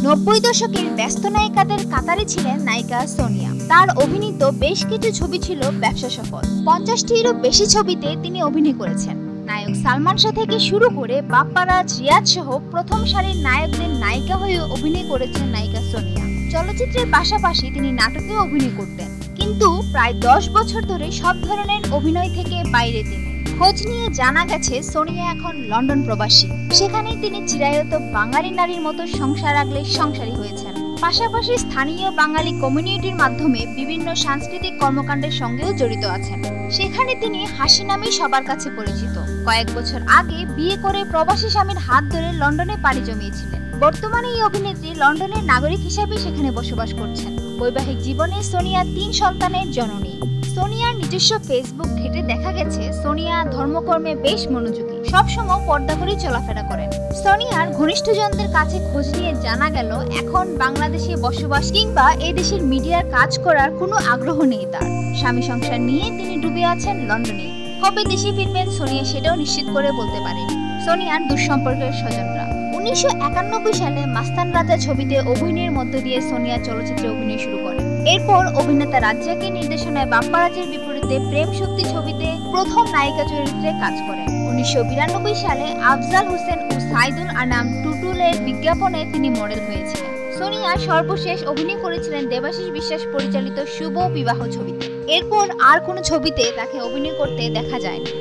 90 দশকের ব্যস্ত নায়িকাদের কাতারে ছিলেন নায়িকা সোনিয়া। তার অভিনীত বেশ কিছু ছবি ছিল ব্যবসা সফল। 50টিরও বেশি ছবিতে তিনি অভিনয় করেছেন। নায়ক সালমান শাহ থেকে শুরু করে বাপ্পারাজ, রিয়াজ সহ প্রথম সারির নায়কদের নায়িকা হয়ে অভিনয় করেছেন নায়িকা সোনিয়া। চলচ্চিত্রের পাশাপাশি তিনি নাটকেও অভিনয় করতেন, কিন্তু প্রায় 10 বছর ধরে সব ধরনের অভিনয় থেকে বাইরে তিনি। খোঁজ নিয়ে জানা গেছে সোনিয়া এখন লন্ডন প্রবাসী। সেখানেই তিনি চিরায়ত বাঙালি নারীর মতো সংসার আগলে সংসারী হয়েছেন। পাশাপাশি স্থানীয় বাঙালি কমিউনিটির মাধ্যমে বিভিন্ন সাংস্কৃতিক কর্মকাণ্ডের সঙ্গেও জড়িত আছেন। সেখানে তিনি হাসি নামেই সবার কাছে পরিচিত। কয়েক বছর আগে বিয়ে করে প্রবাসী স্বামীর হাত ধরে লন্ডনে পাড়ি জমিয়েছিলেন। বর্তমানে এই অভিনেত্রী লন্ডনের নাগরিক হিসেবে সেখানে বসবাস করছেন। বৈবাহিক জীবনে সোনিয়া 3 সন্তানের জননী। সোনিয়ার নিজস্ব ফেসবুক ঘেঁটে দেখা গেছে সোনিয়া ধর্মকর্মে বেশ মনোযোগী, সবসময় পর্দা করেই চলাফেরা করেন। সোনিয়ার ঘনিষ্ঠজনদের কাছে খোঁজ নিয়ে জানা গেল এখন বাংলাদেশে বসবাস কিংবা এই দেশের মিডিয়ার কাজ করার কোনো আগ্রহ নেই তার। স্বামী সংসার নিয়ে তিনি ডুবে আছেন লন্ডনে। কবে দেশে ফিরবেন সোনিয়া সেটাও নিশ্চিত করে বলতে পারেন। সোনিয়ার দুঃসম্পর্কের স্বজনরা 1991 সালে মাস্তান রাজা ছবিতে অভিনয়ের মধ্য দিয়ে সোনিয়া চলচ্চিত্রে অভিনয় শুরু করেন। এরপর অভিনেতা রাজ্জাকের নির্দেশনায় বাপ্পারাজের বিপরীতে প্রেম শক্তি ছবিতে প্রথম নায়িকা চরিত্রে কাজ করেন। 1992 সালে আফজাল হোসেন ও সাইদুল আনাম টুটুলের বিজ্ঞাপনে তিনি মডেল হয়েছিলেন। সোনিয়া সর্বশেষ অভিনয় করেছিলেন দেবাশিস বিশ্বাস পরিচালিত শুভ বিবাহ ছবিতে। এরপর আর কোনো ছবিতে তাকে অভিনয় করতে দেখা যায়নি।